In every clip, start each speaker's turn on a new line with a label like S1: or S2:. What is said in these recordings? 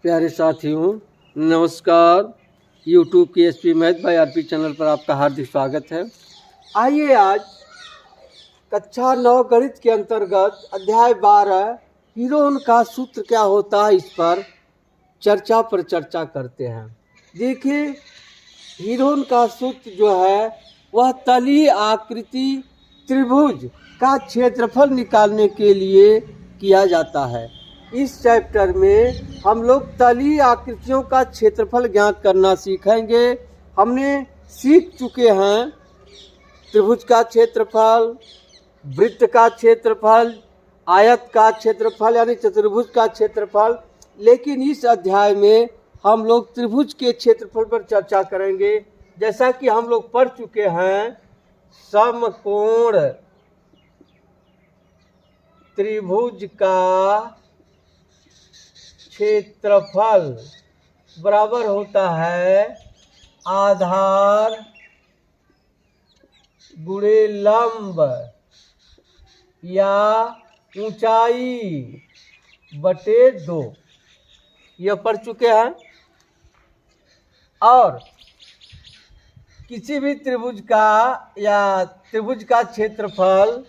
S1: प्यारे साथियों, नमस्कार। यूट्यूब की SP math by RP channel पर आपका हार्दिक स्वागत है। आइए आज कक्षा 9 गणित के अंतर्गत अध्याय 12 हीरोन का सूत्र क्या होता है, इस पर चर्चा करते हैं। देखिए, हीरोन का सूत्र जो है वह तलीय आकृति त्रिभुज का क्षेत्रफल निकालने के लिए किया जाता है। इस चैप्टर में हम लोग तलीय आकृतियों का क्षेत्रफल ज्ञात करना सीखेंगे। हमने सीख चुके हैं त्रिभुज का क्षेत्रफल, वृत्त का क्षेत्रफल, आयत का क्षेत्रफल यानी चतुर्भुज का क्षेत्रफल, लेकिन इस अध्याय में हम लोग त्रिभुज के क्षेत्रफल पर चर्चा करेंगे। जैसा कि हम लोग पढ़ चुके हैं, समकोण त्रिभुज का क्षेत्रफल बराबर होता है आधार गुणे लंब या ऊंचाई बटे 2। यह पढ़ चुके हैं। और किसी भी त्रिभुज का क्षेत्रफल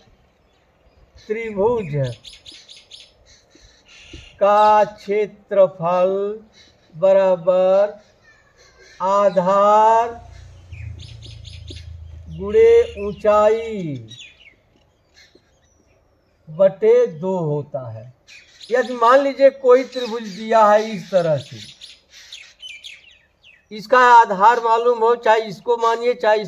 S1: त्रिभुज का क्षेत्रफल बराबर आधार गुणे ऊंचाई बटे 2 होता है। यदि मान लीजिए कोई त्रिभुज दिया है इस तरह से, इसका आधार मालूम हो, चाहे इसको मानिए चाहे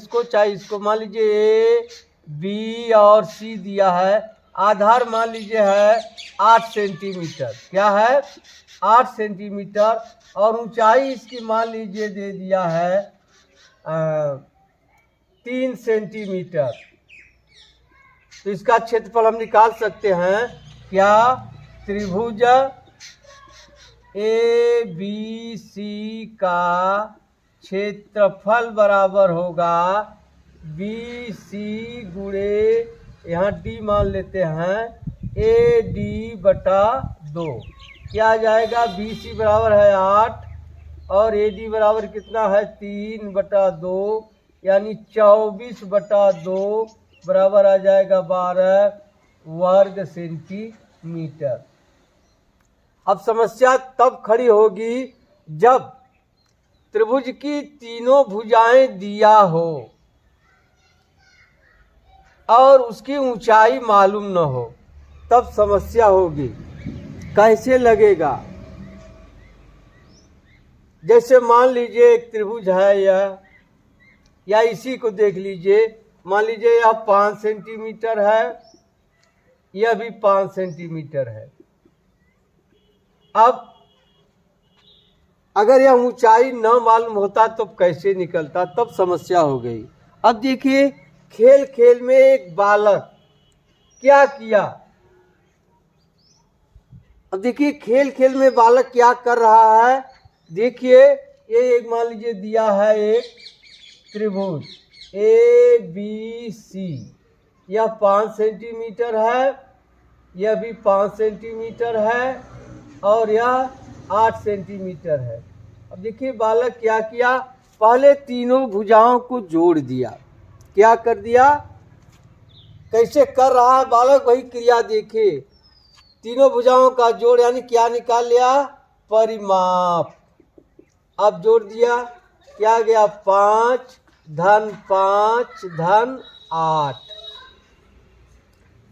S1: इसको मान लीजिए ए बी और सी दिया है। आधार मान लीजिए है 8 सेंटीमीटर। क्या है? 8 सेंटीमीटर। और ऊंचाई इसकी मान लीजिए दे दिया है 3 सेंटीमीटर। तो इसका क्षेत्रफल हम निकाल सकते हैं। क्या? त्रिभुज ए बी सी का क्षेत्रफल बराबर होगा बी सी गुणे, यहाँ डी मान लेते हैं, ए डी बटा 2। क्या आ जाएगा? बी सी बराबर है 8 और ए डी बराबर कितना है? 3 बटा 2, यानी 24 बटा 2 बराबर आ जाएगा 12 वर्ग सेंटीमीटर। अब समस्या तब खड़ी होगी जब त्रिभुज की तीनों भुजाएं दिया हो और उसकी ऊंचाई मालूम न हो, तब समस्या होगी। कैसे लगेगा? जैसे मान लीजिए एक त्रिभुज है यह, या इसी को देख लीजिए। मान लीजिए यह 5 सेंटीमीटर है, यह भी 5 सेंटीमीटर है। अब अगर यह ऊंचाई न मालूम होता तो कैसे निकलता? तब समस्या हो गई। अब देखिए, खेल खेल में एक बालक क्या किया। अब देखिए, खेल खेल में बालक क्या कर रहा है। देखिए, ये एक मान लीजिए दिया है एक त्रिभुज ए बी सी। यह 5 सेंटीमीटर है, यह भी 5 सेंटीमीटर है और यह 8 सेंटीमीटर है। अब देखिए बालक क्या किया, पहले तीनों भुजाओं को जोड़ दिया। क्या कर दिया? कैसे कर रहा है बालक, वही क्रिया देखिए। तीनों भुजाओं का जोड़ यानी क्या निकाल लिया? परिमाप। अब जोड़ दिया, क्या गया? 5 धन 5 धन 8।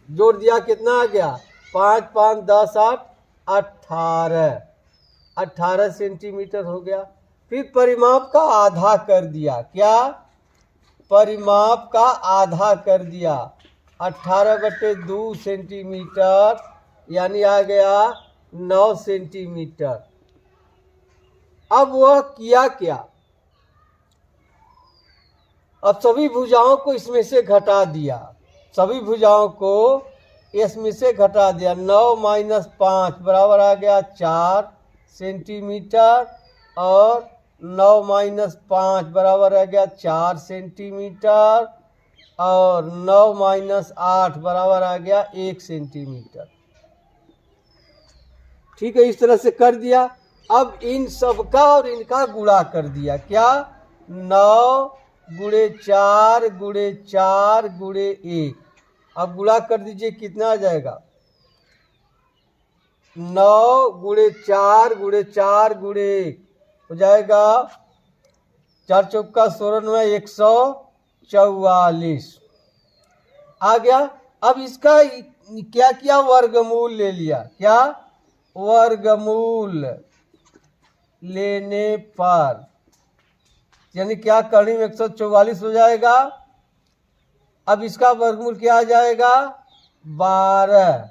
S1: जोड़ दिया, कितना आ गया? 5 5 10 8 18 सेंटीमीटर हो गया। फिर परिमाप का आधा कर दिया। क्या? परिमाप का आधा कर दिया। 18/2 सेंटीमीटर, यानी आ गया 9 सेंटीमीटर। अब वह किया क्या? अब सभी भुजाओं को इसमें से घटा दिया। सभी भुजाओं को इसमें से घटा दिया। 9 - 5 बराबर आ गया 4 सेंटीमीटर और 9 - 5 बराबर आ गया 4 सेंटीमीटर और 9 - 8 बराबर आ गया 1 सेंटीमीटर। ठीक है, इस तरह से कर दिया। अब इन सबका और इनका गुणा कर दिया। क्या? 9 गुणे 4 गुणे 4 गुणे 1। अब गुणा कर दीजिए, कितना आ जाएगा? 9 गुणे 4 गुणे 4 गुणे 1 हो जाएगा 4 चौका 16 144 आ गया। अब इसका क्या किया? वर्गमूल ले लिया। क्या? वर्गमूल लेने पर यानी क्या? कड़ी में 144 हो जाएगा। अब इसका वर्गमूल क्या आ जाएगा? 12।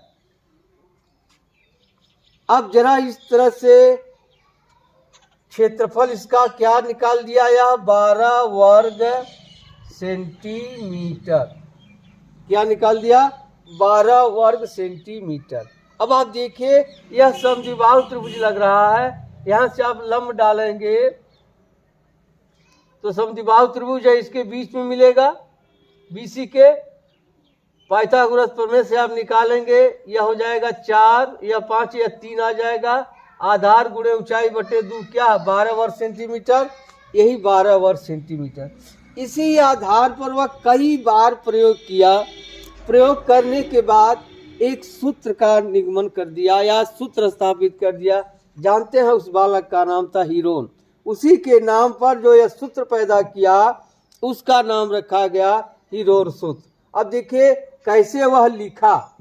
S1: अब जरा इस तरह से क्षेत्रफल इसका क्या निकाल दिया? यह 12 वर्ग सेंटीमीटर। क्या निकाल दिया? 12 वर्ग सेंटीमीटर। अब आप देखिए, यह समद्विबाहु त्रिभुज लग रहा है। यहाँ से आप लंब डालेंगे तो समद्विबाहु त्रिभुज है, इसके बीच में मिलेगा बीसी के। पाइथागोरस प्रमेय से आप निकालेंगे, यह हो जाएगा 4, यह 5, यह 3 आ जाएगा। आधार गुणे ऊंचाई बटे 2 क्या? 12 वर्ग सेंटीमीटर। यही 12 वर्ग सेंटीमीटर। इसी आधार पर वह कई बार प्रयोग किया। प्रयोग करने के बाद एक सूत्र का निगमन कर दिया या सूत्र स्थापित कर दिया। जानते हैं उस बालक का नाम था हीरोन। उसी के नाम पर जो यह सूत्र पैदा किया उसका नाम रखा गया हीरोन सूत्र। अब देखिए कैसे वह लिखा।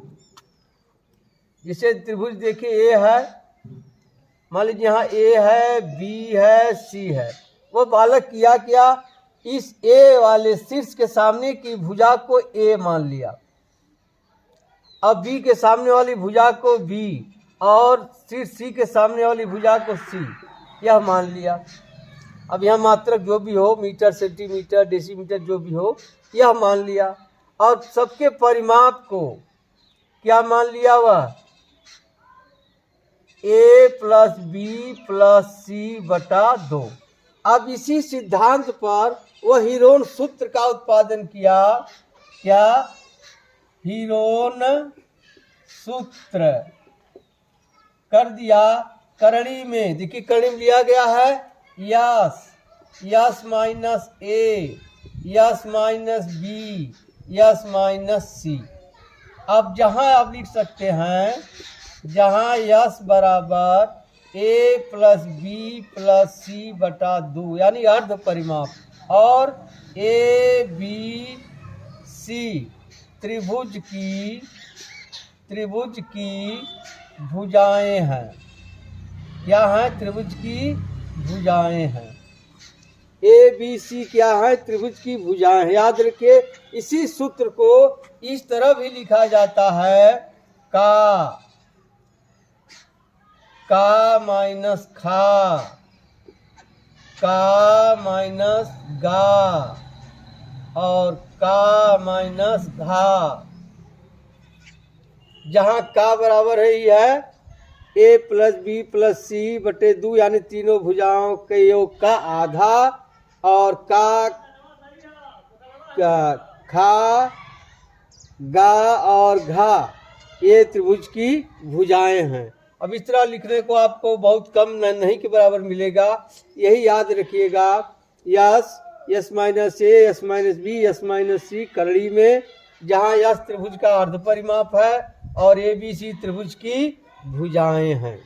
S1: जैसे त्रिभुज देखिए ए है, मान लीजिए यहाँ ए है, बी है, सी है। वो बालक किया क्या? इस ए वाले शीर्ष के सामने की भुजा को ए मान लिया। अब बी के सामने वाली भुजा को बी और शीर्ष सी के सामने वाली भुजा को सी, यह मान लिया। अब यह मात्रक जो भी हो, मीटर, सेंटीमीटर, डेसीमीटर जो भी हो, यह मान लिया। और सबके परिमाप को क्या मान लिया? वह ए प्लस बी प्लस सी बटा 2। अब इसी सिद्धांत पर वह हीरोन सूत्र का उत्पादन किया। क्या? हीरोन सूत्र कर दिया। करणी में देखिए, करणी में लिया गया है s minus a, s minus b, s minus c. अब जहां आप लिख सकते हैं, जहां यस बराबर a plus b plus c बटा 2 यानी अर्ध परिमाप, और ए बी सी त्रिभुज की भुजाएं हैं। क्या हैं? त्रिभुज की भुजाएं हैं। ए बी सी क्या है? त्रिभुज की भुजाएं। याद रखिए, इसी सूत्र को इस तरह भी लिखा जाता है का माइनस खा, का माइनस गा और का माइनस घा। जहां का बराबर है ये है ए प्लस बी प्लस सी बटे 2 यानी तीनों भुजाओं के योग का आधा, और का खा, गा और घा ये त्रिभुज की भुजाएं हैं। अब इस तरह लिखने को आपको बहुत कम नहीं के बराबर मिलेगा। यही याद रखिएगा। S minus a, s minus b, s minus c करड़ी में, जहाँ यस त्रिभुज का अर्ध परिमाप है और ए बी सी त्रिभुज की भुजाएं हैं।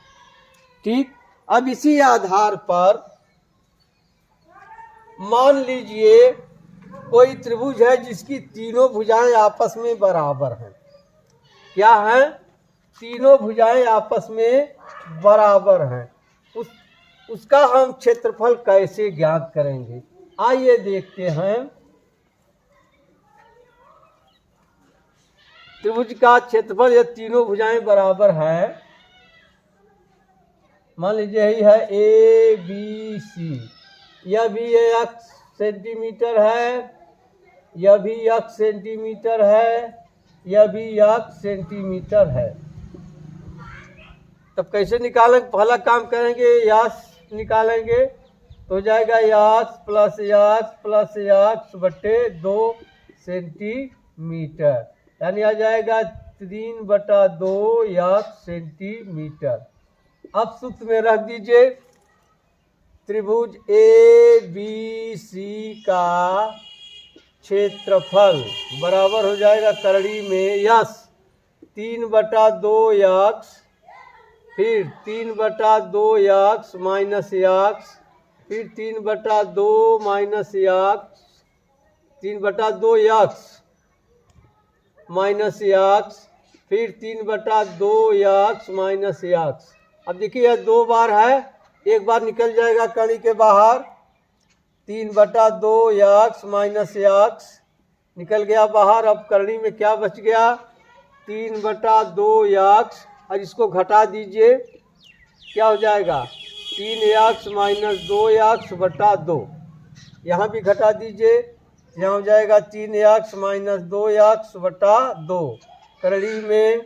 S1: ठीक। अब इसी आधार पर मान लीजिए कोई त्रिभुज है जिसकी तीनों भुजाएं आपस में बराबर हैं। क्या है? तीनों भुजाएं आपस में बराबर हैं। उसका हम क्षेत्रफल कैसे ज्ञात करेंगे? आइए देखते हैं। त्रिभुज का क्षेत्रफल, ये तीनों भुजाएं बराबर हैं। मान लीजिए यही है ए बी सी, यह भी x सेंटीमीटर है, यह भी x सेंटीमीटर है, यह भी x सेंटीमीटर है। तब कैसे निकालेंगे? पहला काम करेंगे यस निकालेंगे तो हो जाएगा यस प्लस यस बटे 2 सेंटीमीटर, यानी आ जाएगा 3/2 यस सेंटीमीटर। अब सूत्र में रख दीजिए त्रिभुज ए बी सी का क्षेत्रफल बराबर हो जाएगा करड़ी में यस 3/2 यक्स, फिर 3/2 यक्स माइनस यक्स, फिर 3/2 minus x, 3/2 x minus x, फिर 3/2 यक्स माइनस यक्स। अब देखिए यह 2 बार है, एक बार निकल जाएगा कड़ी के बाहर, 3/2 यक्स माइनस यक्स निकल गया बाहर। अब करड़ी में क्या बच गया 3/2 यक्स, और इसको घटा दीजिए क्या हो जाएगा 3 यक्स माइनस 2 यक्स बटा 2। यहाँ भी घटा दीजिए, यहाँ हो जाएगा 3 यक्स माइनस 2 यक्स बटा 2। करड़ी में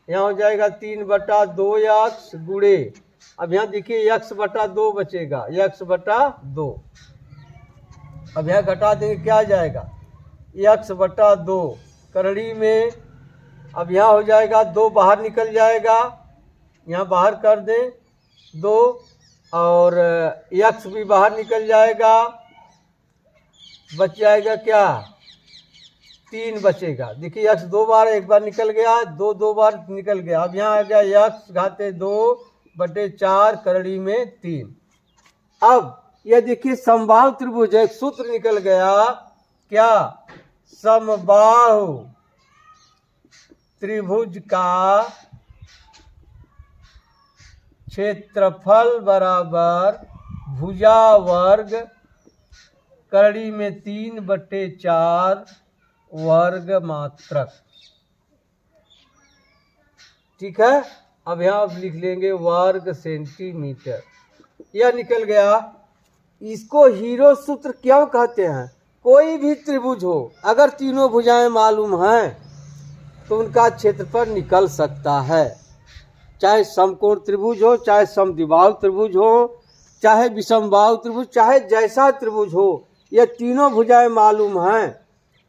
S1: यहाँ हो जाएगा 3/2 यक्स गुणे, अब यहाँ देखिए यक्स बटा 2 बचेगा, यक्स बटा 2। अब यहाँ घटा देंगे क्या आ जाएगा यक्स बटा 2। करड़ी में अब यहाँ हो जाएगा 2 बाहर निकल जाएगा, यहाँ बाहर कर दें 2, और यक्स भी बाहर निकल जाएगा, बच जाएगा क्या 3 बचेगा। देखिए यक्स 2 बार, एक बार निकल गया, 2 बार निकल गया। अब यहाँ आ गया यक्स घाते 2/4 करड़ी में 3। अब यह देखिए समबाहु त्रिभुज एक सूत्र निकल गया क्या समबाहु त्रिभुज का क्षेत्रफल बराबर भुजा वर्ग करड़ी में 3/4 वर्ग मात्रक। ठीक है, अब यहाँ आप लिख लेंगे वर्ग सेंटीमीटर। यह निकल गया। इसको हीरो सूत्र क्यों कहते हैं? कोई भी त्रिभुज हो, अगर तीनों भुजाएं मालूम हैं तो उनका क्षेत्रफल निकल सकता है। चाहे समकोण त्रिभुज हो, चाहे समद्विबाहु त्रिभुज हो, चाहे विषमबाहु त्रिभुज, चाहे जैसा त्रिभुज हो, यह तीनों भुजाएं मालूम हैं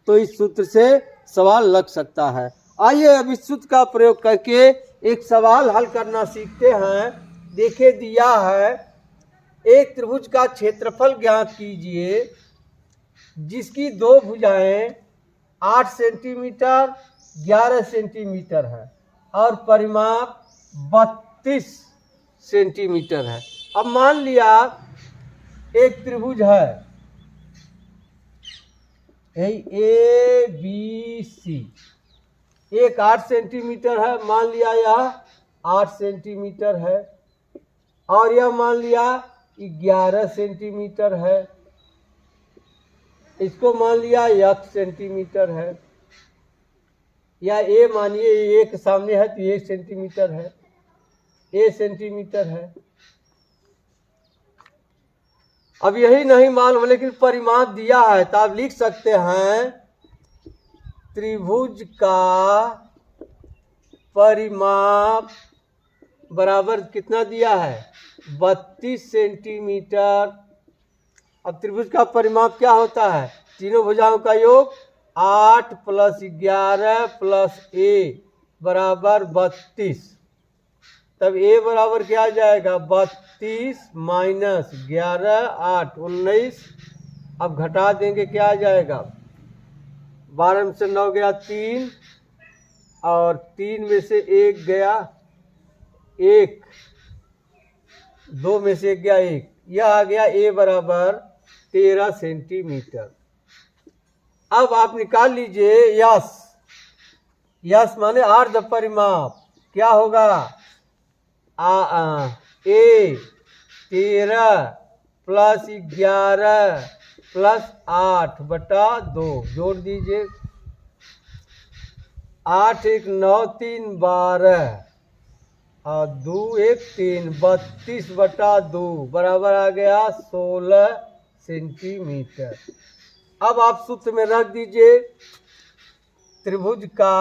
S1: तो इस सूत्र से सवाल लग सकता है। आइए अब इस सूत्र का प्रयोग करके एक सवाल हल करना सीखते हैं। देखिए दिया है एक त्रिभुज का क्षेत्रफल ज्ञात कीजिए जिसकी 2 भुजाएं 8 सेंटीमीटर 11 सेंटीमीटर है और परिमाप 32 सेंटीमीटर है। अब मान लिया एक त्रिभुज है ए बी सी, एक 8 सेंटीमीटर है, मान लिया यह 8 सेंटीमीटर है, और यह मान लिया 11 सेंटीमीटर है, इसको मान लिया 1 सेंटीमीटर है, या ए मानिए एक सामने है तो 1 सेंटीमीटर है, ए सेंटीमीटर है। अब यही नहीं मालूम लेकिन परिमाप दिया है तो आप लिख सकते हैं त्रिभुज का परिमाप बराबर कितना दिया है 32 सेंटीमीटर। अब त्रिभुज का परिमाप क्या होता है? तीनों भुजाओं का योग 8 + 11 + a बराबर 32। तब a बराबर क्या आ जाएगा 32 माइनस 11 8 19। अब घटा देंगे क्या आ जाएगा 12 में से 9 गया 3 और 3 में से 1 गया 1, 2 में से 1 गया 1, यह आ गया a बराबर 13 सेंटीमीटर। अब आप निकाल लीजिए यस। यस माने अर्ध परिमाप क्या होगा ए 13 + 11 + 8/2 जोड़ दीजिए। 8 1 9 3 12 और 2 1 3 32/2 बराबर आ गया 16 सेंटीमीटर। अब आप सूत्र में रख दीजिए त्रिभुज का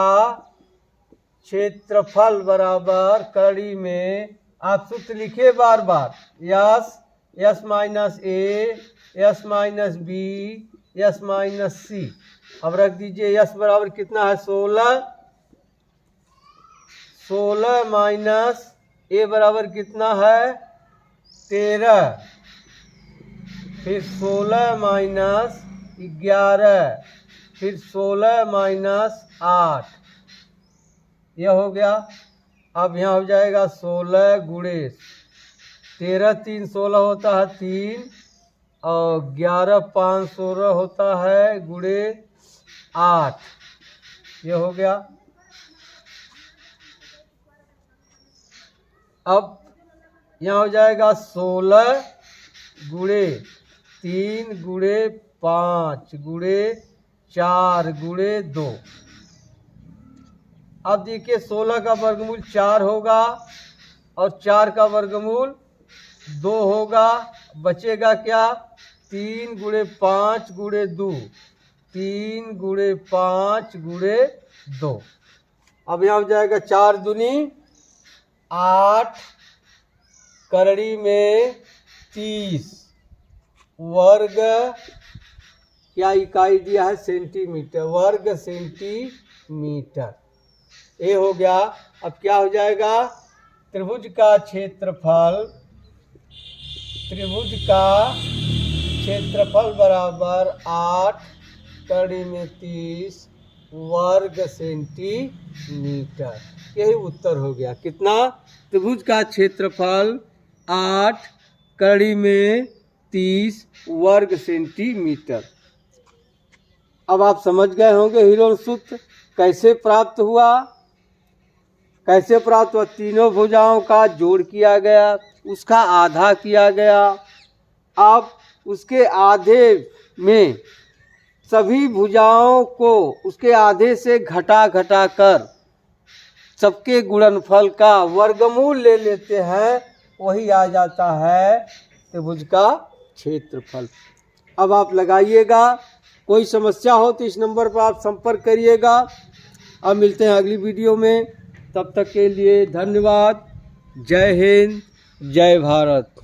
S1: क्षेत्रफल बराबर कड़ी में आप सूत्र लिखिए बार बार s s minus a s minus b s minus c. अब रख दीजिए यस बराबर कितना है 16, 16 माइनस ए बराबर कितना है 13, फिर 16 माइनस 11, फिर 16 माइनस 8, यह हो गया। अब यहाँ हो जाएगा 16 गुणे 13 3 16 होता है 3, और 11 5 16 होता है गुणे 8, ये हो गया। अब यहाँ हो जाएगा 16 गुणे 3 गुणे 5 गुणे 4 गुणे 2। अब देखिए 16 का वर्गमूल 4 होगा और 4 का वर्गमूल 2 होगा, बचेगा क्या 3 गुणे 5 गुणे 2, 3 गुणे 5 गुणे 2। अब यहाँ हो जाएगा 4 दूनी 8, करड़ी में 30, वर्ग क्या इकाई दिया है सेंटीमीटर, वर्ग सेंटीमीटर, ये हो गया। अब क्या हो जाएगा त्रिभुज का क्षेत्रफल बराबर 8 करड़ी में 30 वर्ग सेंटीमीटर, यही उत्तर हो गया। कितना? त्रिभुज का क्षेत्रफल 8 करड़ी में 30 वर्ग सेंटीमीटर। अब आप समझ गए होंगे हीरोन सूत्र कैसे प्राप्त हुआ। कैसे प्राप्त हुआ? तीनों भुजाओं का जोड़ किया गया, उसका आधा किया गया। अब उसके आधे में सभी भुजाओं को उसके आधे से घटा कर सबके गुणनफल का वर्गमूल ले लेते हैं, वही आ जाता है त्रिभुज का क्षेत्रफल। अब आप लगाइएगा, कोई समस्या हो तो इस नंबर पर आप संपर्क करिएगा। अब मिलते हैं अगली वीडियो में, तब तक के लिए धन्यवाद। जय हिंद, जय भारत।